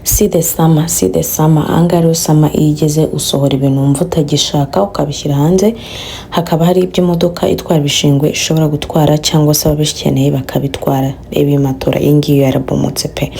si the summer angaro summer igeze usohora ibintu wumva utagishaka ukabishyira hanze, hakaba hari iby'imodoka itwara ibishingwe ishobora gutwara cyangwa se ababishikeneye bakabitwara. Reba iyi matora iyi ngiyi yarabomotse pe,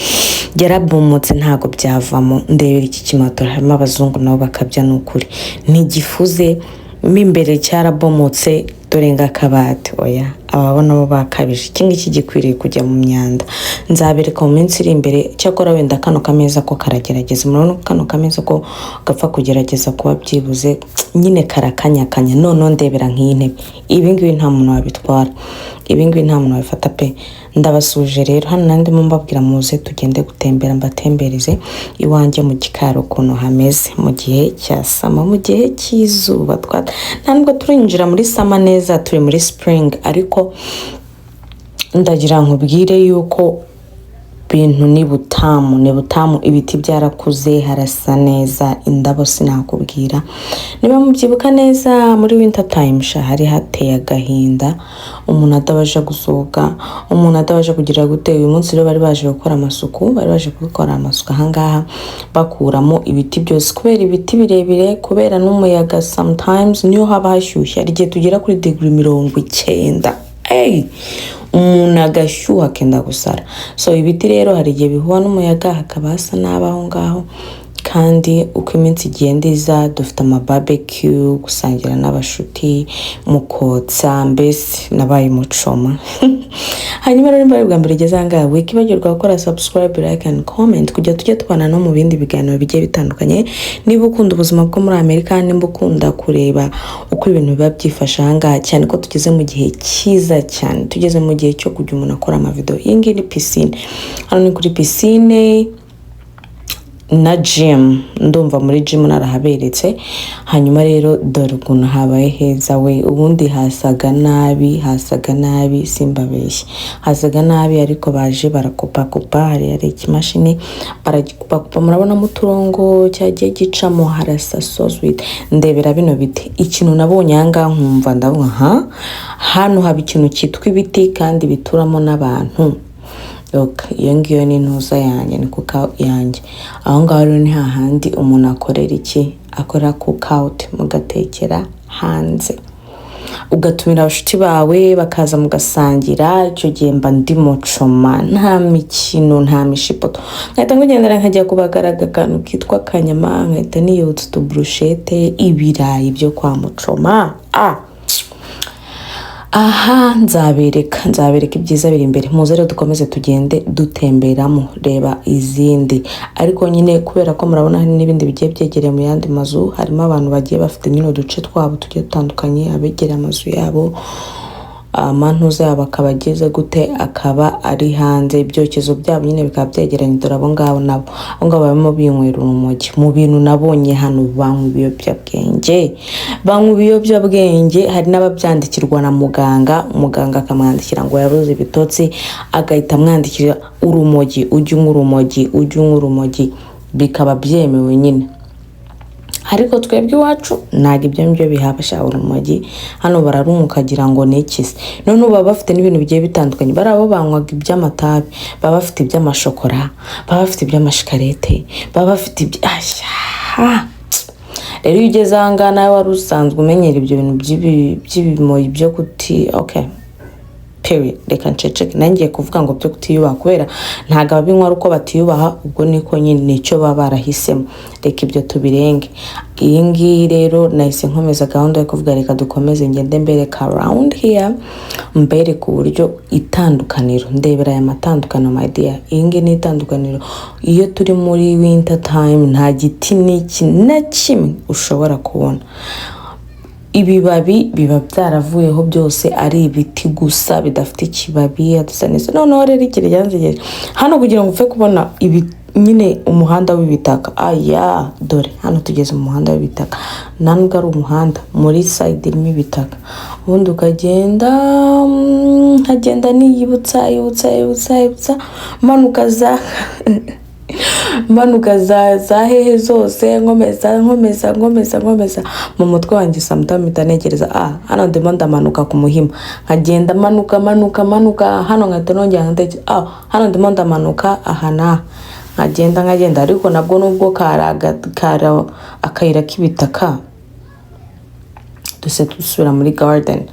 yarabomotse ntago byavamo. Ndebera iki kimatora, harimo abazungu nabo bakabya n'ukuri, ntigifuze mo imbere cyarabomotse. Dore ngakabati oya, ababona bo bakabije, iki ngiki gikwiriye kujya mu myanda. Nzabereka mu minsi iri imbere, cyakora wenda kano kameza ko karagerageza. Murabona kano kameza ko gapfa kugerageza kuba byibuze nyine karakanyakanya. None ndebera nk'iyi ntebe, ibi ngibi nta muntu wabitwara, ibi ngibi nta muntu wabifata pe. Ndabasuje rero, hano nandi mbabwira muze tugende gutembera, mbatembereze iwanjye mu gikaro ukuntu hameze mu gihe cya sama, mu gihe cy'izuba. Ntabwo turinjira muri sama neza, turi muri spring, ariko ndagira nkubwire yuko bintu ni butamu, ibiti byarakuze, harasa neza, indabo sinakubwira. Niba mubyibuka neza muri winter time hari hateye agahinda, umuntu atabaje gusohoka, umuntu atabaje kugira gute. Uyu munsi rero bari baje gukora amasuku, ahangaha bakuramo ibiti byose, kubera ibiti birebire, kubera n'umuyaga sometimes niyo haba hashyushye. Hari igihe tugera kuri degree 90, umuntu agashyuha akenda gusara. So ibiti rero hari igihe bihuha n'umuyaga, hakaba hasa n'abaho ngaho. Kandi uko iminsi igenda iza, dufite amabarbecue, gusangira n'abashuti, mukotsa, mbese nabaye mucoma. Hanyuma rero mbere bwa mbere ugeze ahangaha, wikibagirwa gukora subscribe, like and comment kujya tujya tubana no mu bindi biganiro bigiye bitandukanye. Niba ukunda ubuzima bwo muri Amerika, nimba ukunda kureba uko ibintu biba byifashe ahangaha, cyane ko tugeze mu gihe cyiza cyane, tugeze mu gihe cyo kujya umuntu akora amavideo. Iyi ngiyi ni piscine, hano ni kuri piscine na gym, ndumva muri gym narahaberetse. Hanyuma rero dore ukuntu habaye heza we, ubundi hasaga nabi simbabeshye, hasaga nabi, ariko baje barakupa hari ikimashini baragikupa, murabona mu turongo cyagiye gicamo, harasa so sweet. Ndebera bino biti, ikintu nabonye ahangaha nkumva ndabona hano haba ikintu cyitwa ibiti kandi bituramo n'abantu. Iyo ngiyo ni ntuza yanjye, ni kuka yanjye. Aho ngaho rero ni hahandi umuntu akorera iki, akora cookout, mugatekera hanze, ugatumira abashuti bawe bakaza mugasangira. Icyo gihe mba ndi mucoma, nta mikino, nta mishipoto. Nkahita ngugendera nkajya kubagaraga akantu kitwa kanyama, nkahita niyotsa utubrushete, ibirayi byo kwa mucoma. Aha nzabereka ibyiza biri imbere. Muze rero dukomeze tugende dutemberamo, reba izindi. Ariko nyine kubera ko murabona hari n'ibindi bigiye byegereye mu yandi mazu, harimo abantu bagiye bafite nyine uduce twabo tugiye dutandukanye, abegereye amazu yabo, amantuza yabo akaba ageze gute, akaba ari hanze, ibyokezo byabo nyine bikaba byegeranye. Dore abo ngabo nabo, abo ngabo barimo binywera urumogi. Mu bintu nabonye hano, banywa ibiyobyabwenge, hari n'ababyandikirwa na muganga akamwandikira ngo yabuze ibitotsi, agahita amwandikira urumogi, ujye unywa urumogi, bikaba byemewe nyine. Ariko twebwe iwacu ntabwo ibyo ngibyo bihabasha urumogi, hano bararumwa ukagira ngo ni ikisi. None baba bafite n'ibintu bigiye bitandukanye, bari abo banywaga iby'amatabi, baba bafite iby'amashokora, baba bafite iby'amashikarete, baba bafite rero iyo ugeze ahangaha nawe wari usanzwe umenyera ibyo bintu by'ibimoyi byo kuti period. Reka nceceke, nangiye kuvuga ngo byo kutiyubaha, kubera ntago ababinywa uko batiyubaha, ubwo niko nyine nicyo baba barahisemo. Reka ibyo tubirenge. Iyi ngiyi rero nahise nkomeza gahunda yo kuvuga reka dukomeze ngende mbereka around here, mbereka uburyo itandukaniro. Ndebera aya matandukano my dear, iyi ngiyi ni itandukaniro. Iyo turi muri winter time, nta giti n'iki na kimwe ushobora kubona. Ibibabi biba byaravuyeho byose, ari ibiti gusa bidafite ikibabi, adasa neza. Noneho rero ikiryanze hano kugira ngo upfe kubona nyine umuhanda w'ibitaka. Dore hano tugeze mu muhanda w'ibitaka, ntabwo ari umuhanda, muri side irimo ibitaka. Ubundi ukagenda niyibutsa manuka za hehe zose, nkomeza mu mutwe wanjye sometimes itanegereza hano ndimo ndamanuka ku Muhima, nkagenda manuka hano nkahita nongera hano ndimo ndamanuka aha nkagenda ariko nabwo nubwo kara akayira k'ibitaka dusubira muri garden.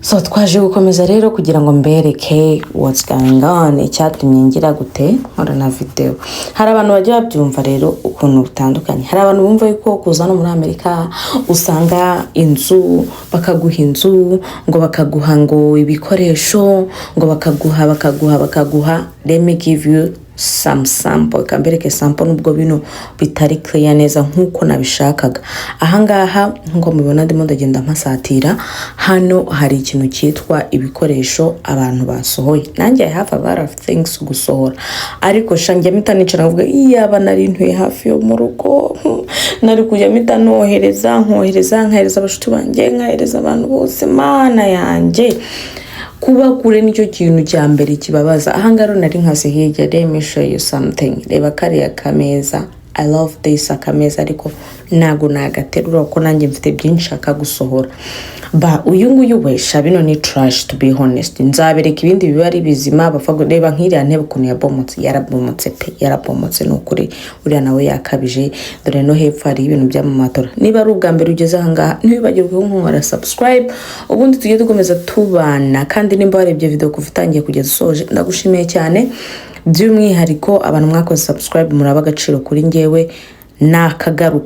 So twaje gukomeza rero kugira ngo mbereke what's going on, icyatumye ngira gute nkora na video. Hari abantu bajya babyumva rero ukuntu bitandukanye. Hari abantu bumva yuko kuza no muri Amerika usanga inzu bakaguha inzu ngo bakaguha ngo ibikoresho ngo bakaguha. Let me give you some sample, kambereke sample nubwo bino bitari clear neza nkuko nabishakaga. Ahangaha ngo mubona ndimo ndagenda mpasatira, hano hari ikintu cyitwa ibikoresho abantu basohoye. Nanjye I have a lot of things gusohora, ariko shanjye mita nicara ngavuga iyaba nari ntuye hafi yo mu rugo nari kujya mita nkohereza abashuti banjye, nkohereza abantu bose. Mana yanjye kuba kure nicyo kintu cya mbere kibabaza. Ahangaro nari nkase hirya. Let me show you something. Reba kariya kameza, I love this akameza, ariko nago nagaterura ko nanjye mfite byinshi akagusohora. Ba uyu nguyu wesha bino ni trash, to be honest. Nzabereka ibindi biba ari bizima. Bafago reba nkiriya ntebe kuntu yarabomotse nukuri uriya nawe yakabije. Dore no hepfo hari ibintu by'amamatora. Niba ari ubwa mbere ugeze ahangaha ntibibagirwe nkora subscribe, ubundi tujye dukomeza tubana. Kandi nimba warebye video kuva itangiye kugeza usoje, ndagushimiye cyane. By'umwihariko abantu mwakoze subscribe muraba agaciro kuri njyewe nakagaruka.